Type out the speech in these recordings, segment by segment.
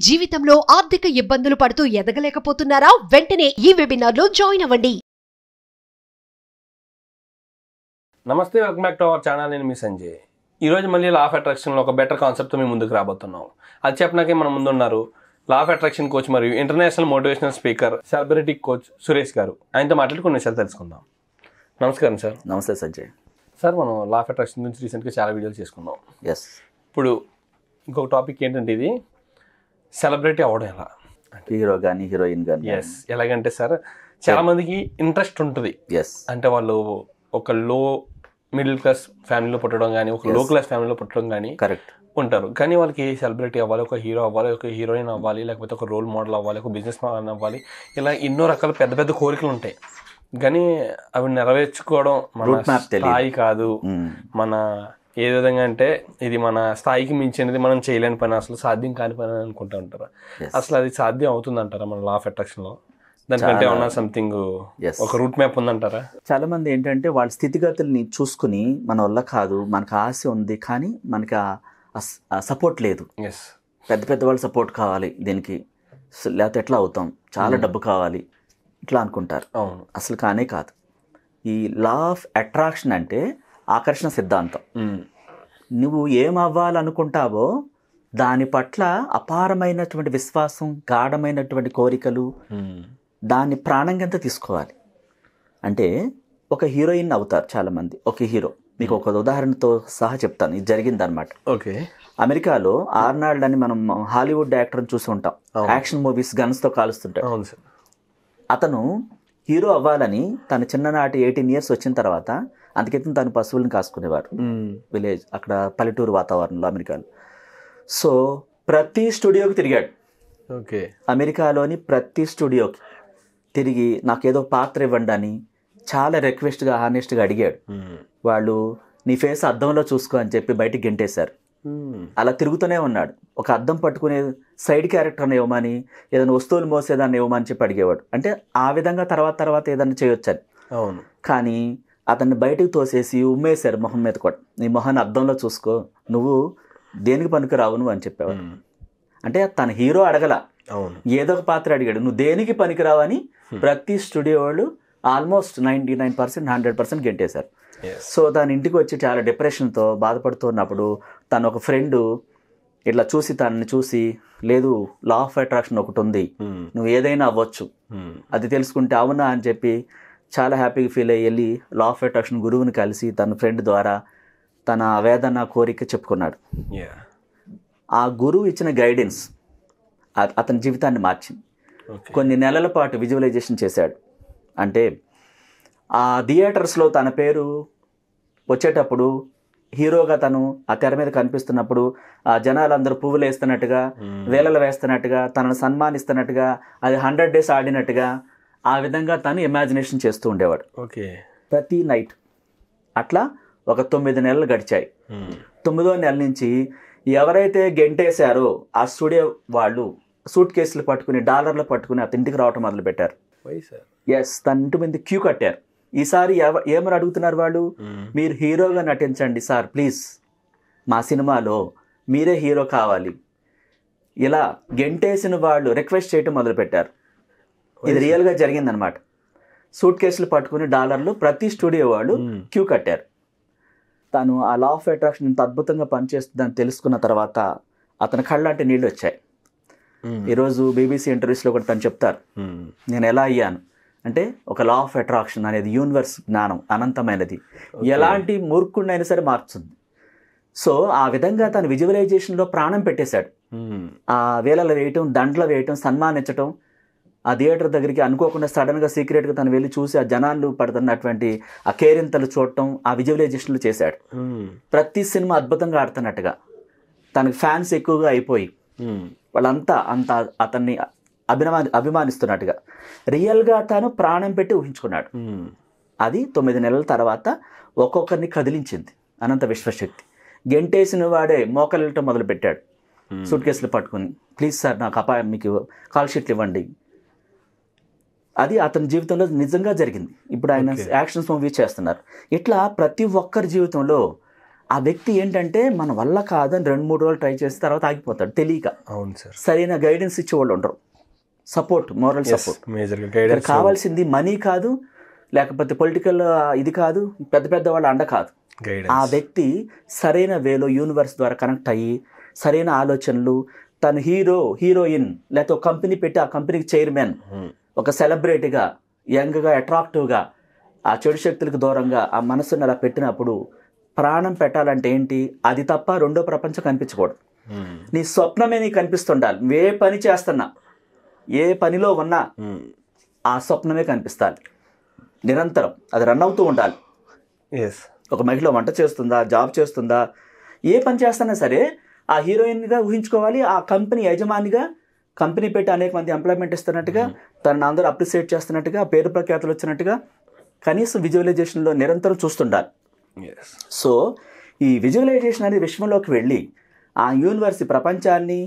జీవితంలో ఆర్థిక ఇబ్బందులు పడుతూ ఎదగలేకపోతున్నారా? వెంటనే ఈ వెబినార్లో జాయిన్ అవ్వండి. నమస్తే, welcome back to our channel. నేను మీ సంజయ్. ఈరోజు మళ్ళీ లా ఆఫ్ అట్రాక్షన్లో ఒక బెటర్ కాన్సెప్ట్తో మేము ముందుకు రాబోతున్నాం. అది చెప్పడానికే మన ముందున్నారు లా ఆఫ్ అట్రాక్షన్ కోచ్ మరియు international motivational speaker, celebrity coach Suresh గారు. ఆయనతో మాట్లాడి కొన్ని విషయాలు తెలుసుకుందాం. నమస్కారం సార్. నమస్తే సంజయ్. సార్, మనం లా ఆఫ్ అట్రాక్షన్ గురించి రీసెంట్గా చాలా వీడియోలు చేసుకున్నాం. ఎస్. ఇప్పుడు ఇంకొక టాపిక్ ఏంటంటే, ఇది సెలబ్రిటీ అవ్వడం ఎలా, హీరో కానీ హీరోయిన్ కానీ. ఎస్. ఎలాగంటే సార్, చాలా మందికి ఇంట్రెస్ట్ ఉంటుంది. ఎస్. అంటే వాళ్ళు ఒక లో మిడిల్ క్లాస్ ఫ్యామిలీలో పుట్టడం కానీ, ఒక లో క్లాస్ ఫ్యామిలీలో పుట్టడం కానీ కరెక్ట్ ఉంటారు. కానీ వాళ్ళకి సెలబ్రిటీ అవ్వాలి, ఒక హీరో అవ్వాలి, ఒక హీరోయిన్ అవ్వాలి, లేకపోతే ఒక రోల్ మోడల్ అవ్వాలి, ఒక బిజినెస్ మ్యాన్ అవ్వాలి, ఇలా ఎన్నో రకాల పెద్ద పెద్ద కోరికలు ఉంటాయి. కానీ అవి నెరవేర్చుకోవడం మన స్థాయి కాదు. మన ఏ విధంగా అంటే, ఇది మన స్థాయికి మించినది, మనం చేయలేని పని, అసలు సాధ్యం కాని పని అని అనుకుంటూ ఉంటారు. అసలు అది సాధ్యం అవుతుంది అంటారా మన లా ఆఫ్ అట్రాక్షన్లో? దానికంటే ఏమన్నా సంథింగ్ ఒక రూట్ మ్యాప్ ఉందంటారా? చాలా మంది ఏంటంటే వాళ్ళ స్థితిగతుల్ని చూసుకుని, మన వల్ల కాదు, మనకు ఆశ ఉంది కానీ మనకి ఆ సపోర్ట్ లేదు, పెద్ద పెద్ద వాళ్ళ సపోర్ట్ కావాలి దీనికి, లేకపోతే ఎట్లా అవుతాం, చాలా డబ్బు కావాలి, ఇట్లా అనుకుంటారు. అవును. అసలు కానే కాదు. ఈ లా ఆఫ్ అట్రాక్షన్ అంటే ఆకర్షణ సిద్ధాంతం. నువ్వు ఏం అవ్వాలనుకుంటావో దాని పట్ల అపారమైనటువంటి విశ్వాసం, గాఢమైనటువంటి కోరికలు, దాన్ని ప్రాణంగా తీసుకోవాలి. అంటే ఒక హీరోయిన్ అవుతారు చాలామంది, ఒక హీరో. మీకు ఒక ఉదాహరణతో సహా చెప్తాను, ఇది జరిగిందనమాట. ఓకే. అమెరికాలో ఆర్నాల్డ్ అని మనం హాలీవుడ్ యాక్టర్ని చూసి ఉంటాం, యాక్షన్ మూవీస్ గన్స్తో కాలుస్తుంటాడు. అవును సార్. అతను హీరో అవ్వాలని తన చిన్ననాటి 18 years వచ్చిన తర్వాత, అందుకైతే తను పశువులను కాసుకునేవారు విలేజ్, అక్కడ పల్లెటూరు వాతావరణంలో అమెరికాలో. సో ప్రతి స్టూడియోకి తిరిగాడు. ఓకే. అమెరికాలోని ప్రతి స్టూడియోకి తిరిగి నాకేదో పాత్ర ఇవ్వండి అని చాలా రిక్వెస్ట్గా, హానెస్ట్గా అడిగాడు. వాళ్ళు నీ ఫేస్ అద్దంలో చూసుకో అని చెప్పి బయటికి గెంటేశారు. అలా తిరుగుతూనే ఉన్నాడు. ఒక అద్దం పట్టుకునే సైడ్ క్యారెక్టర్ని ఇవ్వమని, ఏదైనా వస్తువులు మోసేదాన్ని ఇవ్వమని చెప్పి అడిగేవాడు. అంటే ఆ విధంగా తర్వాత ఏదైనా చేయొచ్చని. అవును. కానీ అతన్ని బయటకు తోసేసి ఉమ్మేశారు మొహం మీద కూడా. నీ మొహాన్ని అద్దంలో చూసుకో, నువ్వు దేనికి పనికి రావు నువ్వు అని చెప్పేవాడు. అంటే తన హీరో అడగల, ఏదో ఒక పాత్ర అడిగాడు, నువ్వు దేనికి పనికిరావు అని ప్రతి స్టూడియో వాళ్ళు ఆల్మోస్ట్ 99%, 100% గెంటేశారు. సో దాని ఇంటికి వచ్చి చాలా డిప్రెషన్తో బాధపడుతున్నప్పుడు తను ఒక ఫ్రెండ్ ఇట్లా చూసి, తనని చూసి, లేదు లా ఆఫ్ అట్రాక్షన్ ఒకటి ఉంది, నువ్వు ఏదైనా అవ్వచ్చు, అది తెలుసుకుంటే అవునా అని చెప్పి చాలా హ్యాపీగా ఫీల్ అయ్యి వెళ్ళి లా ఆఫ్ అట్రాక్షన్ గురువుని కలిసి తన ఫ్రెండ్ ద్వారా తన వేదన, కోరిక చెప్పుకున్నాడు. ఆ గురువు ఇచ్చిన గైడెన్స్ అతని జీవితాన్ని మార్చింది. కొన్ని నెలల పాటు విజువలైజేషన్ చేశాడు. అంటే ఆ థియేటర్స్లో తన పేరు వచ్చేటప్పుడు, హీరోగా తను ఆ తెర మీద కనిపిస్తున్నప్పుడు, ఆ జనాలందరూ పువ్వులు వేస్తున్నట్టుగా, వేలలు వేస్తున్నట్టుగా, తనను సన్మానిస్తున్నట్టుగా, అది 100 days ఆడినట్టుగా, ఆ విధంగా తను ఇమాజినేషన్ చేస్తూ ఉండేవాడు. ఓకే. ప్రతి నైట్. అట్లా ఒక 9 నెలలు గడిచాయి. 9వ నెల నుంచి ఎవరైతే గెంటేశారో ఆ స్టూడియో వాళ్ళు సూట్ కేసులు పట్టుకుని, డాలర్లు పట్టుకుని అతని ఇంటికి రావటం మొదలుపెట్టారు. ఎస్. తన ఇంటి మీద క్యూ కట్టారు. ఈసారి ఏమని అడుగుతున్నారు వాళ్ళు, మీరు హీరోగా నటించండి సార్ ప్లీజ్, మా సినిమాలో మీరే హీరో కావాలి. ఇలా గెంటేసిన వాళ్ళు రిక్వెస్ట్ చేయటం మొదలుపెట్టారు. ఇది రియల్గా జరిగిందనమాట. సూట్ కేసులు పట్టుకుని డాలర్లు ప్రతి స్టూడియో వాళ్ళు క్యూ కట్టారు. తను ఆ లా ఆఫ్ అట్రాక్షన్ ఇంత అద్భుతంగా పనిచేస్తుందని తెలుసుకున్న తర్వాత అతని కళ్ళంటే నీళ్ళు వచ్చాయి. ఈరోజు BBC ఇంటర్వ్యూస్లో కూడా తను చెప్తారు, నేను ఎలా అయ్యాను అంటే, ఒక లా ఆఫ్ అట్రాక్షన్ అనేది యూనివర్స్ జ్ఞానం, అనంతమైనది, ఎలాంటి మూర్ఖుడినైనా సరే మార్చుతుంది. సో ఆ విధంగా తను విజువలైజేషన్లో ప్రాణం పెట్టేశాడు. ఆ వేలలు వేయటం, దండలు వేయటం, సన్మానించటం, ఆ థియేటర్ దగ్గరికి అనుకోకుండా సడన్గా సీక్రెట్గా తను వెళ్ళి చూసి ఆ జనాలు పడుతున్నటువంటి ఆ కేరింతలు చూడటం, ఆ విజువలైజేషన్లు చేశాడు. ప్రతి సినిమా అద్భుతంగా ఆడుతున్నట్టుగా తనకు ఫ్యాన్స్ ఎక్కువగా అయిపోయి వాళ్ళంతా అతన్ని అభిమానిస్తున్నట్టుగా రియల్గా తాను ప్రాణం పెట్టి ఊహించుకున్నాడు. అది 9 నెలల తర్వాత ఒక్కొక్కరిని కదిలించింది అనంత విశ్వశక్తి. గెంటేసిన వాడే మోకలు వెళ్ళటం మొదలుపెట్టాడు, సూట్ కేసులు పట్టుకుని, ప్లీజ్ సార్ నాకు అపాయం, మీకు కాల్ షీట్లు ఇవ్వండి. అది అతని జీవితంలో నిజంగా జరిగింది. ఇప్పుడు ఆయన యాక్షన్స్ మూవీస్ చేస్తున్నారు. ఇట్లా ప్రతి ఒక్కరి జీవితంలో ఆ వ్యక్తి ఏంటంటే మన వల్ల కాదని 2-3 రోజులు ట్రై చేసిన తర్వాత ఆగిపోతాడు తెలియక. అవును సార్. సరైన గైడెన్స్ ఇచ్చేవాళ్ళు ఉండరు, సపోర్ట్, మోరల్ సపోర్ట్. మేజర్గా గైడెన్స్ కావాల్సింది మనీ కాదు, లేకపోతే పొలిటికల్ ఇది కాదు, పెద్ద వాళ్ళ అండ కాదు. ఆ వ్యక్తి సరైన వేలో యూనివర్స్ ద్వారా కనెక్ట్ అయ్యి సరైన ఆలోచనలు, తను హీరోయిన్ లేకపోతే ఒక కంపెనీ పెట్టి ఆ కంపెనీకి చైర్మన్, ఒక సెలబ్రిటీగా యంగ్గా అట్రాక్టివ్గా ఆ చెడు శక్తులకు దూరంగా ఆ మనసుని అలా పెట్టినప్పుడు ప్రాణం పెట్టాలంటే ఏంటి, అది తప్ప రెండో ప్రపంచం కనిపించకూడదు. నీ స్వప్నమే నీకు కనిపిస్తుండాలి. ఏ పని చేస్తున్నా, ఏ పనిలో ఉన్నా ఆ స్వప్నమే కనిపిస్తాలి నిరంతరం, అది రన్ అవుతూ ఉండాలి. ఒక మహిళ వంట చేస్తుందా, జాబ్ చేస్తుందా, ఏ పని చేస్తున్నా సరే ఆ హీరోయిన్గా ఊహించుకోవాలి, ఆ కంపెనీ యజమానిగా, కంపెనీ పెట్టి అనేక మంది ఎంప్లాయ్మెంట్ ఇస్తున్నట్టుగా, తనని అందరూ అప్రిషియేట్ చేస్తున్నట్టుగా, పేరు ప్రఖ్యాతులు వచ్చినట్టుగా కనీసం విజువలైజేషన్లో నిరంతరం చూస్తుండాలి. సో ఈ విజువలైజేషన్ అనేది విశ్వంలోకి వెళ్ళి ఆ యూనివర్స్, ప్రపంచాన్ని,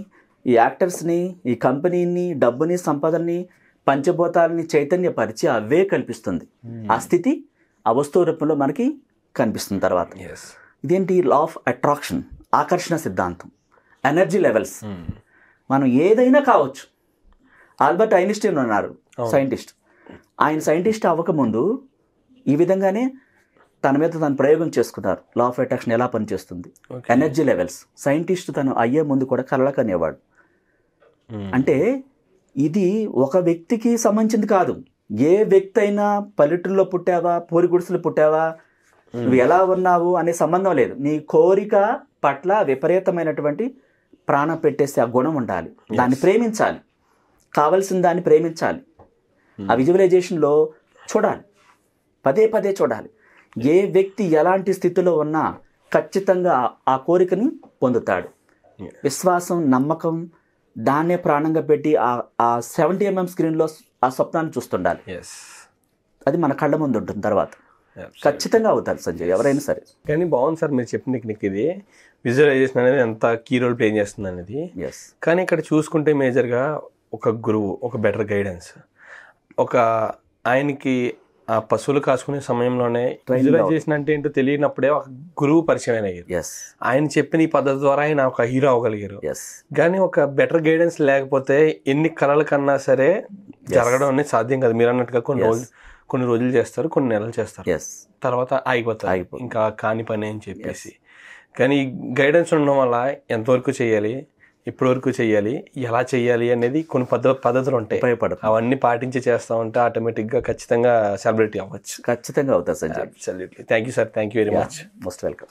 ఈ యాక్టర్స్ని, ఈ కంపెనీని, డబ్బుని, సంపదని, పంచభూతాలని చైతన్యపరిచి అవే కల్పిస్తుంది. ఆ స్థితి ఆ వస్తువు రూపంలో మనకి కనిపిస్తుంది. తర్వాత ఇదేంటి, లా ఆఫ్ అట్రాక్షన్, ఆకర్షణ సిద్ధాంతం, ఎనర్జీ లెవెల్స్. మనం ఏదైనా కావచ్చు. ఆల్బర్ట్ ఐన్స్టీన్ ఉన్నారు సైంటిస్ట్. ఆయన సైంటిస్ట్ అవ్వకముందు ఈ విధంగానే తన మీద తను ప్రయోగం చేసుకున్నారు. లా ఆఫ్ అట్రాక్షన్ ఎలా పనిచేస్తుంది, ఎనర్జీ లెవెల్స్. సైంటిస్ట్ తను అయ్యే ముందు కూడా కలలకు అనేవాడు. అంటే ఇది ఒక వ్యక్తికి సంబంధించింది కాదు. ఏ వ్యక్తి అయినా పల్లెటూరులో పుట్టావా, పూరి గుడిసెలు పుట్టావా, నువ్వు ఎలా ఉన్నావు అనే సంబంధం లేదు. నీ కోరిక పట్ల విపరీతమైనటువంటి ప్రాణం పెట్టేసి ఆ గుణం ఉండాలి. దాన్ని ప్రేమించాలి, కావలసిన దాన్ని ప్రేమించాలి. ఆ విజువలైజేషన్లో చూడాలి, పదే చూడాలి. ఏ వ్యక్తి ఎలాంటి స్థితిలో ఉన్నా ఖచ్చితంగా ఆ కోరికని పొందుతాడు. విశ్వాసం, నమ్మకం, దాన్నే ప్రాణంగా పెట్టి ఆ 70 mm స్క్రీన్లో ఆ స్వప్నాన్ని చూస్తుండాలి. అది మన కళ్ళ ముందు ఉంటుంది. తర్వాత ఖచ్చితంగా అవుతారు సంజయ్, ఎవరైనా సరే. కానీ బాగుంది సార్ మీరు చెప్పిన టెక్నిక్. ఇది విజువలైజేషన్ అనేది ఎంత కీ రోల్ ప్లే చేస్తుంది అనేది. కానీ ఇక్కడ చూసుకుంటే మేజర్గా ఒక గురువు, ఒక బెటర్ గైడెన్స్, ఒక ఆయనకి ఆ పశువులు కాసుకునే సమయంలోనే విజువలైజేషన్ అంటే ఏంటో తెలియనప్పుడే ఒక గురువు పరిచయం అయ్యారు. ఆయన చెప్పిన ఈ పద్ధతి ద్వారా ఆయన ఒక హీరో అవ్వగలిగారు. కానీ ఒక బెటర్ గైడెన్స్ లేకపోతే ఎన్ని కళల కన్నా సరే జరగడం అనేది సాధ్యం కాదు. మీరు అన్నట్టుగా కొన్ని రోజులు చేస్తారు, కొన్ని నెలలు చేస్తారు, తర్వాత ఆగిపోతారు, ఇంకా కాని పని అని చెప్పేసి. కానీ గైడెన్స్ ఉండడం వల్ల ఎంతవరకు చేయాలి, ఎప్పటి వరకు చేయాలి, ఎలా చేయాలి అనేది కొన్ని పద్ధతులు ఉంటాయి. అవన్నీ పాటించి చేస్తూ ఉంటే ఆటోమేటిక్గా ఖచ్చితంగా సెలబ్రిటీ అవ్వచ్చు. ఖచ్చితంగా అవుతారు Sanjay. Absolutely. Thank you sir, thank you very much. Most welcome.